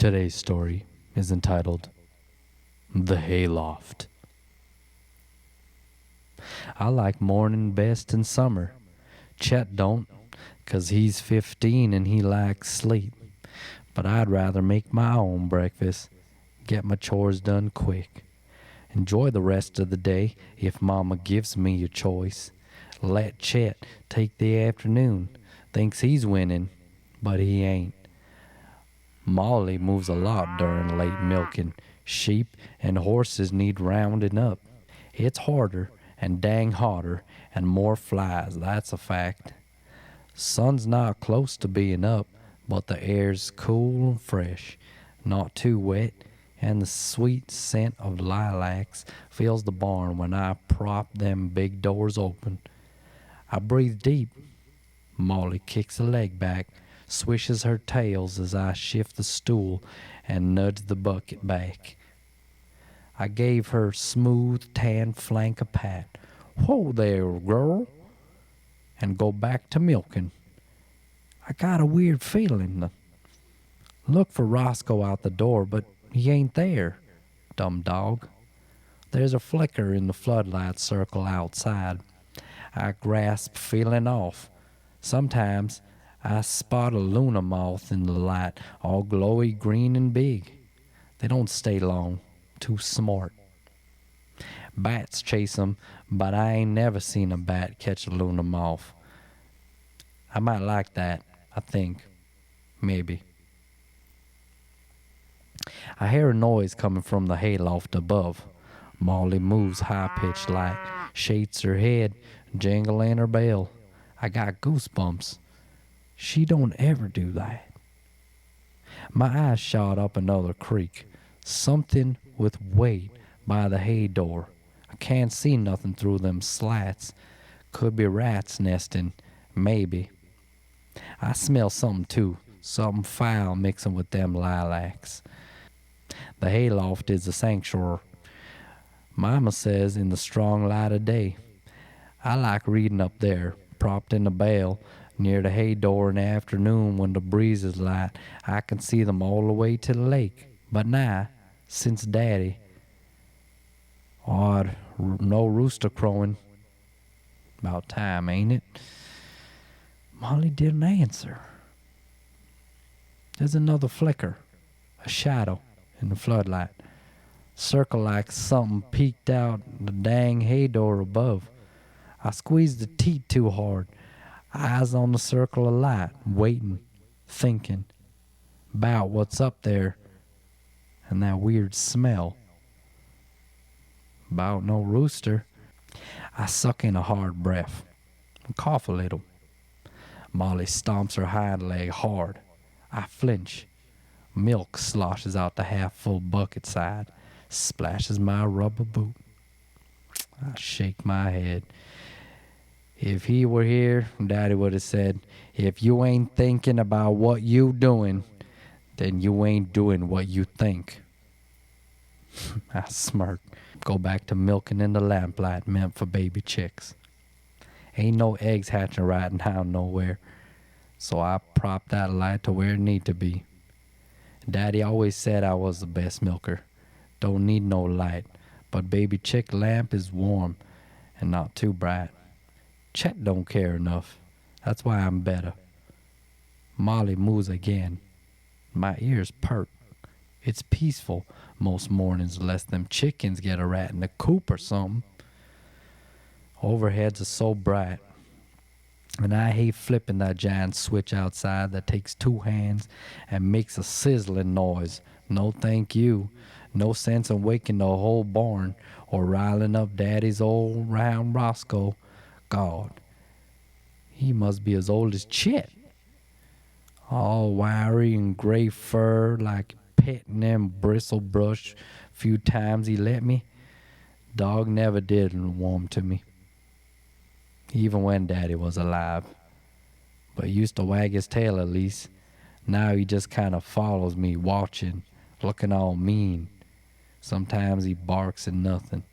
Today's story is entitled The Hayloft. I like morning best in summer. Chet don't, 'cause he's 15 and he likes sleep. But I'd rather make my own breakfast, get my chores done quick. Enjoy the rest of the day if Mama gives me a choice. Let Chet take the afternoon. Thinks he's winning, but he ain't. Molly moves a lot during late milking. Sheep and horses need rounding up. It's harder and dang hotter and more flies, that's a fact. Sun's not close to being up, but the air's cool and fresh, not too wet, and the sweet scent of lilacs fills the barn when I prop them big doors open. I breathe deep. Molly kicks a leg back, swishes her tails as I shift the stool and nudge the bucket back. I gave her smooth tan flank a pat. "Whoa there, girl," and go back to milking. I got a weird feeling. Look for Roscoe out the door, but he ain't there. Dumb dog. There's a flicker in the floodlight circle outside. I grasp, feeling off. Sometimes I spot a Luna moth in the light, all glowy green and big. They don't stay long, too smart. Bats chase 'em, but I ain't never seen a bat catch a Luna moth. I might like that, I think. Maybe. I hear a noise coming from the hayloft above. Molly moves high-pitched like, shakes her head, jingling her bell. I got goosebumps. She don't ever do that. My eyes shot up another creek. Something with weight by the hay door. I can't see nothing through them slats. Could be rats nesting, maybe. I smell something too, something foul mixing with them lilacs. The hayloft is a sanctuary. Mama says in the strong light of day. I like reading up there, propped in a bale, near the hay door in the afternoon when the breeze is light. I can see them all the way to the lake. But now, since Daddy, odd, no rooster crowing. About time, ain't it? Molly didn't answer. There's another flicker, a shadow in the floodlight. Circle like something peeked out the dang hay door above. I squeezed the teeth too hard. Eyes on the circle of light, waiting, thinking about what's up there and that weird smell. About no rooster. I suck in a hard breath and cough a little. Molly stomps her hind leg hard. I flinch. Milk sloshes out the half-full bucket side, splashes my rubber boot. I shake my head. If he were here, Daddy would have said, "If you ain't thinking about what you doing, then you ain't doing what you think." I smirk. Go back to milking in the lamplight meant for baby chicks. Ain't no eggs hatching right now nowhere, so I prop that light to where it need to be. Daddy always said I was the best milker. Don't need no light, but baby chick lamp is warm and not too bright. Chet don't care enough. That's why I'm better. Molly moves again. My ears perk. It's peaceful most mornings unless them chickens get a rat in the coop or something. Overheads are so bright. And I hate flipping that giant switch outside that takes two hands and makes a sizzling noise. No thank you. No sense in waking the whole barn or riling up Daddy's old round Roscoe. God, he must be as old as Chet. All wiry and gray fur, like petting them bristle brush few times he let me. Dog never did warm to me, even when Daddy was alive. But he used to wag his tail at least. Now he just kind of follows me, watching, looking all mean. Sometimes he barks at nothing.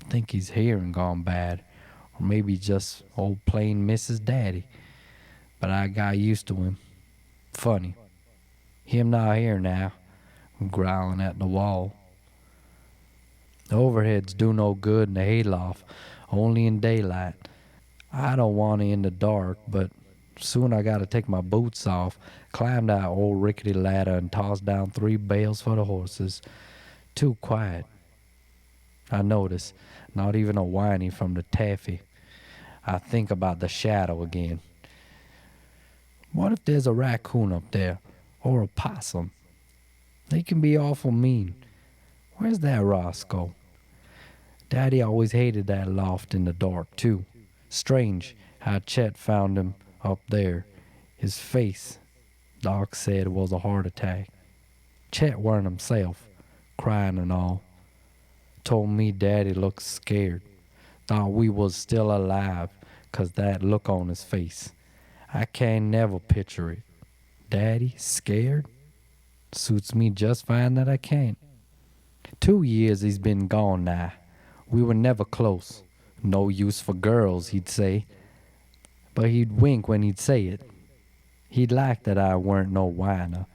I think his hearing gone bad. Or maybe just old plain misses Daddy. But I got used to him. Funny. Him not here now, growling at the wall. The overheads do no good in the hayloft, only in daylight. I don't want it in the dark, but soon I gotta take my boots off, climb that old rickety ladder, and toss down 3 bales for the horses. Too quiet. I notice, not even a whining from the taffy. I think about the shadow again. What if there's a raccoon up there, or a possum? They can be awful mean. Where's that Roscoe? Daddy always hated that loft in the dark, too. Strange how Chet found him up there. His face, Doc said, was a heart attack. Chet weren't himself, crying and all. Told me Daddy looked scared. Thought we was still alive, 'cause that look on his face. I can't never picture it. Daddy scared? Suits me just fine that I can't. 2 years he's been gone now. We were never close. No use for girls, he'd say. But he'd wink when he'd say it. He'd like that I weren't no whiner,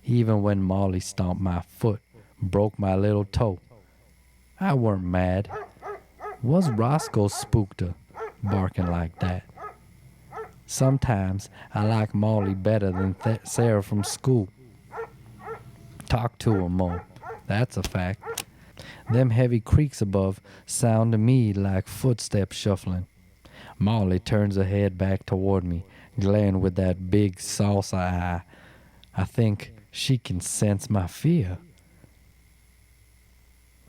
even when Molly stomped my foot, broke my little toe. I weren't mad. Was Roscoe spooked her, barking like that? Sometimes I like Molly better than Sarah from school. Talk to her more, that's a fact. Them heavy creaks above sound to me like footsteps shuffling. Molly turns her head back toward me, glaring with that big saucer eye. I think she can sense my fear.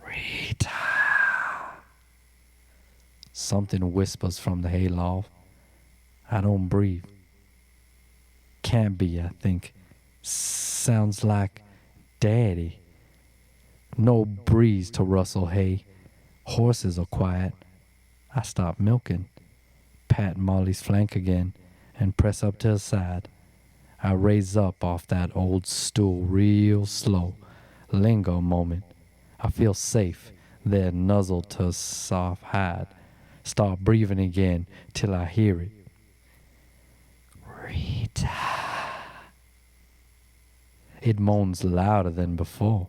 Rita. Something whispers from the hayloft. I don't breathe. Can't be, I think. Sounds like Daddy. No breeze to rustle hay. Horses are quiet. I stop milking, pat Molly's flank again, and press up to her side. I raise up off that old stool real slow, linger a moment. I feel safe, then nuzzle to her soft hide. Start breathing again till I hear it. Rita. It moans louder than before.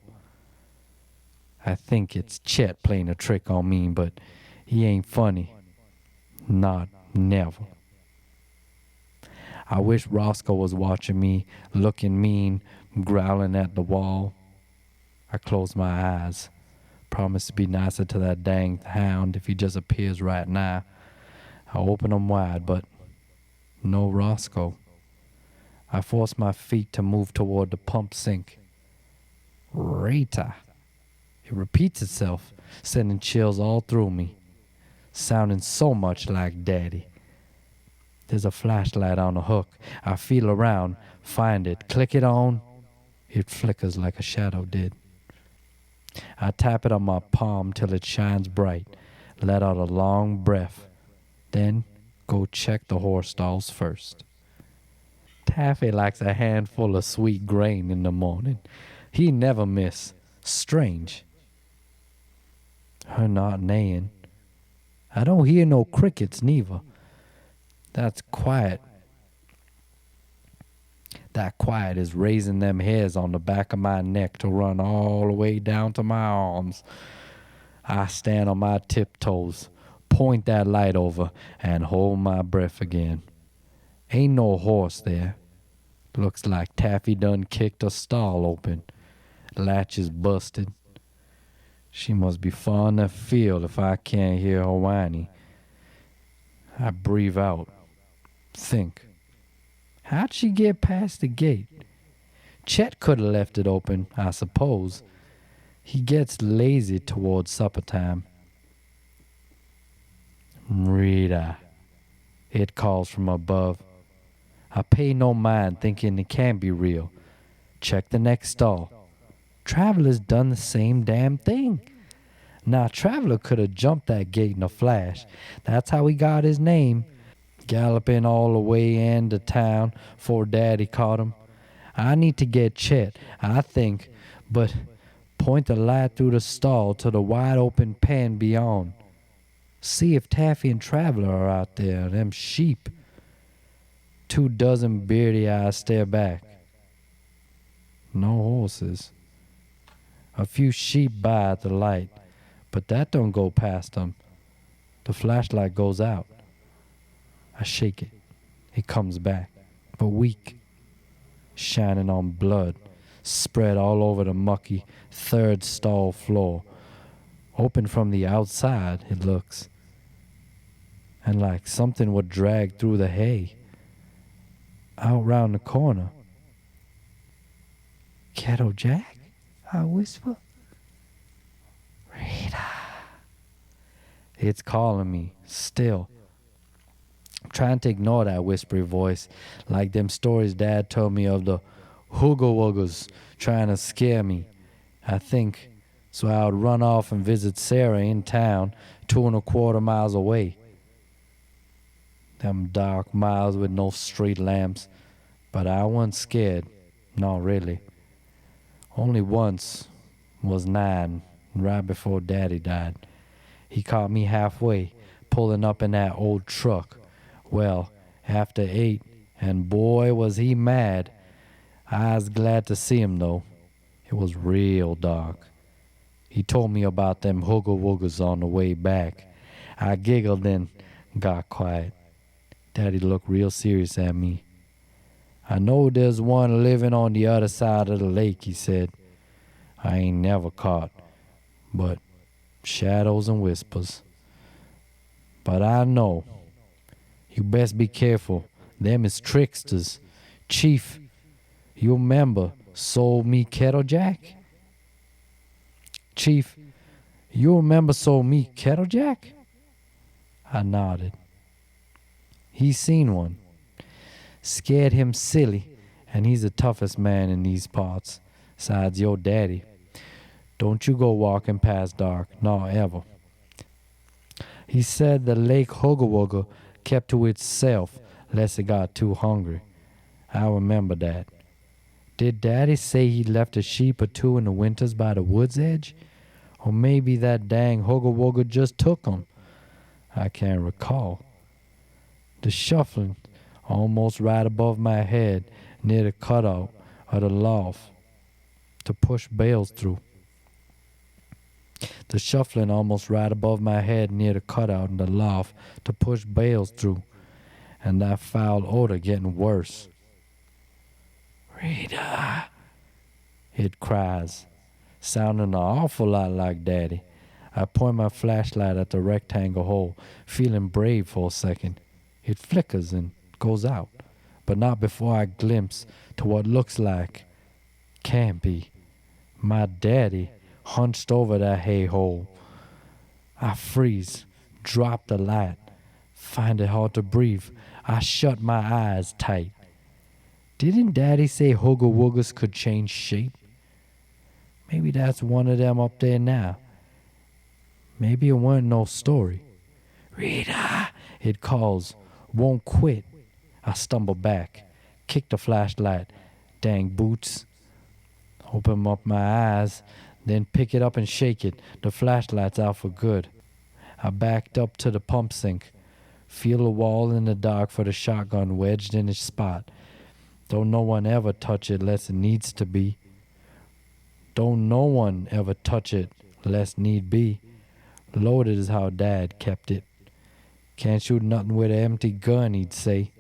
I think it's Chet playing a trick on me, but he ain't funny. Not never. I wish Roscoe was watching me, looking mean, growling at the wall. I close my eyes. Promise to be nicer to that dang hound if he just appears right now. I open them wide, but no Roscoe. I force my feet to move toward the pump sink. Rita. It repeats itself, sending chills all through me, sounding so much like Daddy. There's a flashlight on a hook. I feel around, find it, click it on. It flickers like a shadow did. I tap it on my palm till it shines bright, let out a long breath, then go check the horse stalls first. Taffy likes a handful of sweet grain in the morning. He never miss. Strange. Her not neighing. I don't hear no crickets neither. That's quiet. That quiet is raising them hairs on the back of my neck to run all the way down to my arms. I stand on my tiptoes, point that light over, and hold my breath again. Ain't no horse there. Looks like Taffy done kicked a stall open. Latch is busted. She must be far in the field if I can't hear her whining. I breathe out. Think. How'd she get past the gate? Chet could have left it open, I suppose. He gets lazy towards supper time. Rita. It calls from above. I pay no mind, thinking it can't be real. Check the next stall. Traveler's done the same damn thing. Now, Traveler could have jumped that gate in a flash. That's how he got his name. Galloping all the way into town before Daddy caught him. I need to get Chet, I think, but point the light through the stall to the wide open pen beyond. See if Taffy and Traveler are out there, them sheep. 2 dozen beardy eyes stare back. No horses. A few sheep by at the light, but that don't go past 'em. The flashlight goes out. I shake it. It comes back, but weak, shining on blood, spread all over the mucky third stall floor. Open from the outside, it looks, and like something would drag through the hay. Out round the corner. Kettle Jack? I whisper. Rita. It's calling me, still. I'm trying to ignore that whispery voice, like them stories Dad told me of the hooga wuggers trying to scare me. I think, so I would run off and visit Sarah in town, 2.25 miles away. Them dark miles with no street lamps, but I wasn't scared, not really. Only once, was 9, right before Daddy died. He caught me halfway, pulling up in that old truck. Well, after 8, and boy was he mad. I was glad to see him though. It was real dark. He told me about them hooga woogers on the way back. I giggled and got quiet. Daddy looked real serious at me. I know there's one living on the other side of the lake, he said. I ain't never caught, but shadows and whispers. But I know. You best be careful. Them is tricksters. Chief, you remember sold me Kettle Jack? Chief, you remember sold me Kettle Jack? I nodded. He seen one. Scared him silly, and he's the toughest man in these parts, besides your daddy. Don't you go walking past dark, not ever. He said the lake hooga wooga kept to itself lest it got too hungry. I remember that. Did Daddy say he left a sheep or two in the winters by the wood's edge? Or maybe that dang hooga wooga just took 'em? I can't recall. The shuffling almost right above my head near the cutout of the loft to push bales through. The shuffling almost right above my head near the cutout in the loft to push bales through, and that foul odor getting worse. Rita, it cries, sounding an awful lot like Daddy. I point my flashlight at the rectangle hole, feeling brave for a second. It flickers and goes out, but not before I glimpse to what looks like, can't be, my Daddy hunched over that hay hole. I freeze, drop the light, find it hard to breathe. I shut my eyes tight. Didn't Daddy say hooga woogers could change shape? Maybe that's one of them up there now. Maybe it weren't no story. Rita, it calls, won't quit. I stumble back, kick the flashlight. Dang boots. Open up my eyes, then pick it up and shake it. The flashlight's out for good. I backed up to the pump sink, feel the wall in the dark for the shotgun wedged in its spot. Don't no one ever touch it less it needs to be. Don't no one ever touch it less need be. Loaded is how Dad kept it. Can't shoot nothing with an empty gun, he'd say.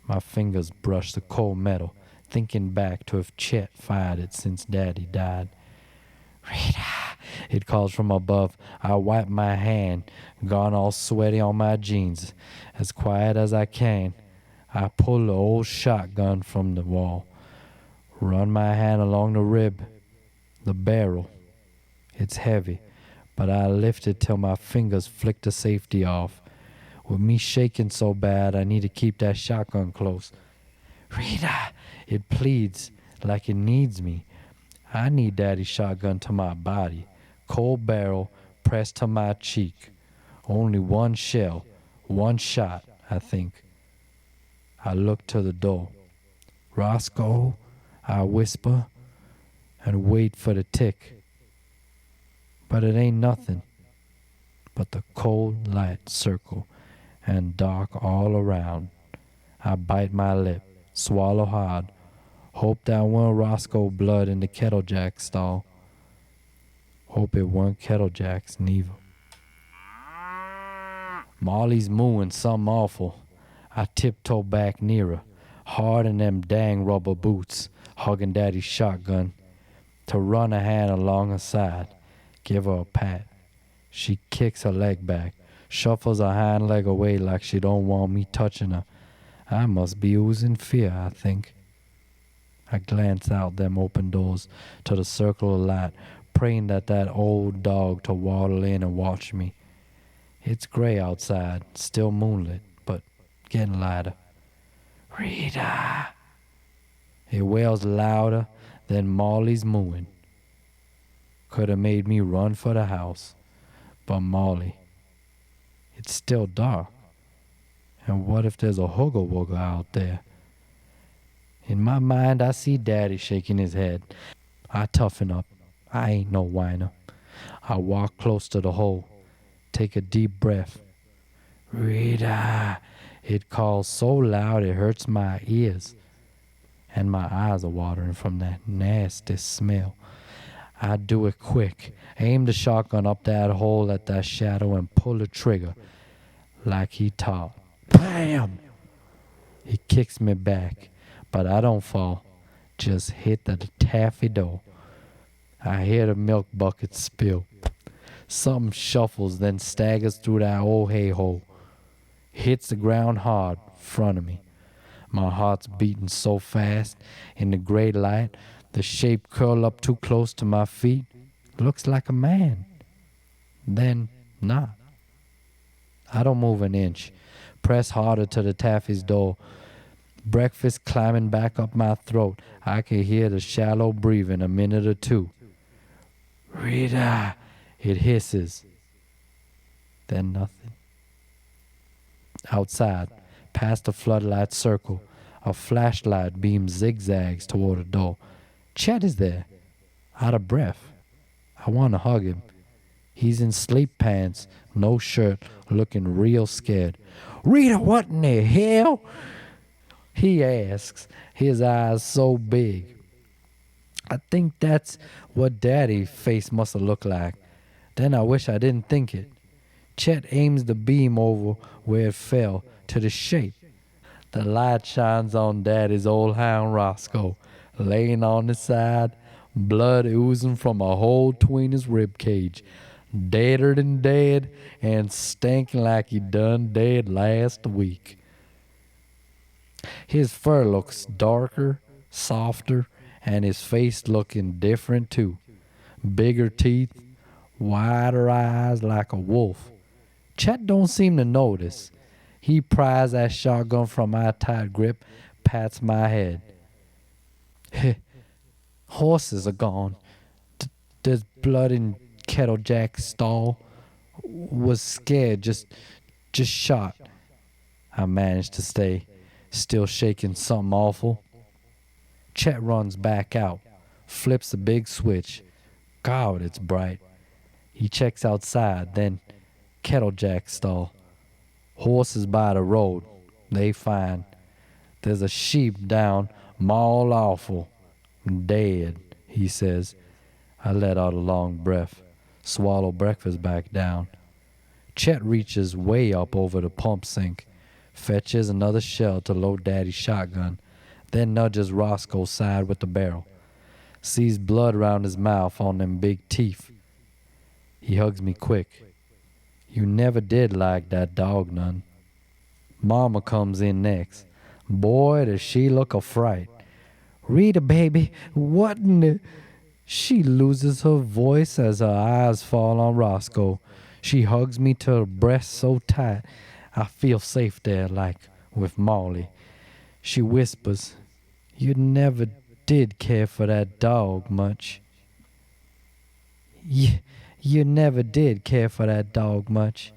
My fingers brush the cold metal, thinking back to if Chet fired it since Daddy died. Rita, it calls from above. I wipe my hand, gone all sweaty on my jeans. As quiet as I can, I pull the old shotgun from the wall, run my hand along the rib, the barrel. It's heavy, but I lift it till my fingers flick the safety off. With me shaking so bad, I need to keep that shotgun close. Rita, it pleads like it needs me. I need Daddy's shotgun to my body, cold barrel pressed to my cheek. Only one shell, one shot, I think. I look to the door. Roscoe, I whisper, and wait for the tick. But it ain't nothing but the cold light circle and dark all around. I bite my lip, swallow hard, Hope that weren't Roscoe blood in the kettle jack stall. Hope it weren't kettle jacks neither. Molly's mooing something awful. I tiptoe back nearer, hard in them dang rubber boots, hugging Daddy's shotgun, to run a hand along her side, give her a pat. She kicks her leg back, shuffles her hind leg away like she don't want me touching her. I must be oozing fear, I think. I glance out them open doors to the circle of light, praying that old dog to waddle in and watch me. It's gray outside, still moonlit, but getting lighter. Rita! It wails louder than Molly's mooing. Could have made me run for the house, but Molly. It's still dark. And what if there's a hugger wugger out there? In my mind, I see Daddy shaking his head. I toughen up. I ain't no whiner. I walk close to the hole, take a deep breath. Rita! It calls so loud it hurts my ears. And my eyes are watering from that nasty smell. I do it quick, aim the shotgun up that hole at that shadow and pull the trigger, like he taught. Bam! He kicks me back, but I don't fall, just hit the taffy door. I hear the milk bucket spill. Something shuffles, then staggers through that old hay hole, hits the ground hard in front of me. My heart's beating so fast in the gray light, the shape curled up too close to my feet. Looks like a man. Then not. I don't move an inch. Press harder to the taffy's door. Breakfast climbing back up my throat. I can hear the shallow breathing a minute or two. Rita! It hisses. Then nothing. Outside, past the floodlight circle, a flashlight beam zigzags toward the door. Chet is there, out of breath. I want to hug him. He's in sleep pants, no shirt, looking real scared. Rita, what in the hell? He asks, his eyes so big. I think that's what Daddy's face must have looked like. Then I wish I didn't think it. Chet aims the beam over where it fell, to the shape. The light shines on Daddy's old hound Roscoe, laying on his side, blood oozing from a hole between his rib cage, deader than dead and stinking like he done dead last week. His fur looks darker, softer, and his face looking different too. Bigger teeth, wider eyes like a wolf. Chet don't seem to notice. He pries that shotgun from my tight grip, pats my head. Horses are gone. There's blood in Kettle Jack's stall. Was scared, just shot. I managed to stay, still shaking something awful. Chet runs back out, flips a big switch. God, it's bright. He checks outside, then Kettle Jack's stall. Horses by the road, they fine. There's a sheep down, maul awful. Dead, he says. I let out a long breath, swallow breakfast back down. Chet reaches way up over the pump sink, fetches another shell to load Daddy's shotgun, then nudges Roscoe's side with the barrel. Sees blood around his mouth on them big teeth. He hugs me quick. You never did like that dog none. Mama comes in next. Boy, does she look a fright. Rita, baby, what in the... She loses her voice as her eyes fall on Roscoe. She hugs me to her breast so tight, I feel safe there, like with Molly. She whispers, you never did care for that dog much. You never did care for that dog much.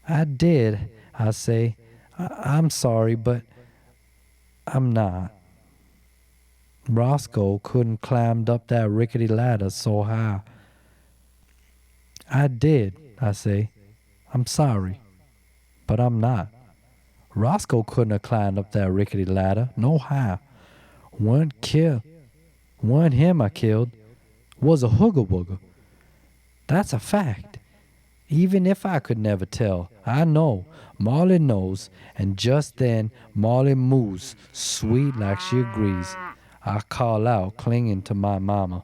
I did, I say. I'm sorry, but I'm not. Roscoe couldn't climb up that rickety ladder so high. I did, I say. I'm sorry, but I'm not. Roscoe couldn't have climbed up that rickety ladder, no how. Weren't kill, weren't him I killed, was a hooga wooga. That's a fact. Even if I could never tell, I know Molly knows, and just then Molly moves, sweet like she agrees. I call out, clinging to my mama.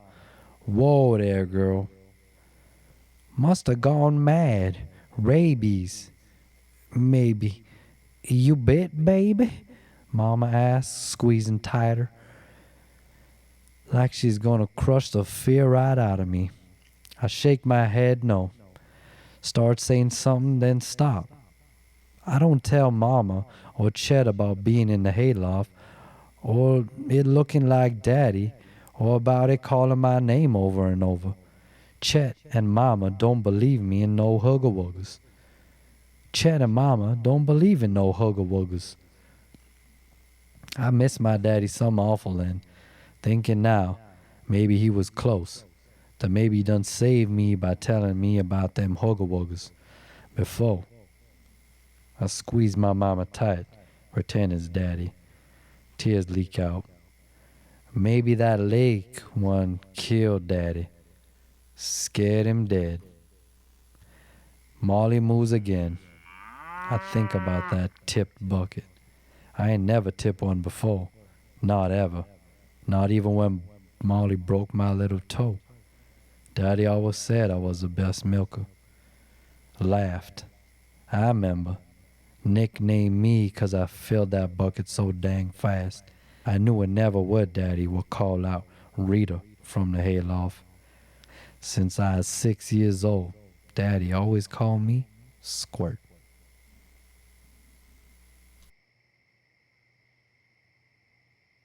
Whoa there, girl. Must have gone mad. Rabies. Maybe. You bit, baby? Mama asks, squeezing tighter. Like she's gonna crush the fear right out of me. I shake my head no. Start saying something, then stop. I don't tell Mama or Chet about being in the hayloft, or it looking like Daddy, or about it calling my name over and over. Chet and Mama don't believe me in no hugger wuggers. Chet and Mama don't believe in no hugger wuggers. I miss my daddy some awful and thinking now, maybe he was close. That maybe he done saved me by telling me about them hugger wuggers before. I squeeze my mama tight, pretend it's daddy. Tears leak out. Maybe that lake one killed daddy. Scared him dead. Molly moves again. I think about that tipped bucket. I ain't never tipped one before. Not ever. Not even when Molly broke my little toe. Daddy always said I was the best milker. Laughed. I remember. Nicknamed me 'cause I filled that bucket so dang fast. I knew it never would Daddy would call out Rita from the hayloft. Since I was 6 years old, Daddy always called me Squirt.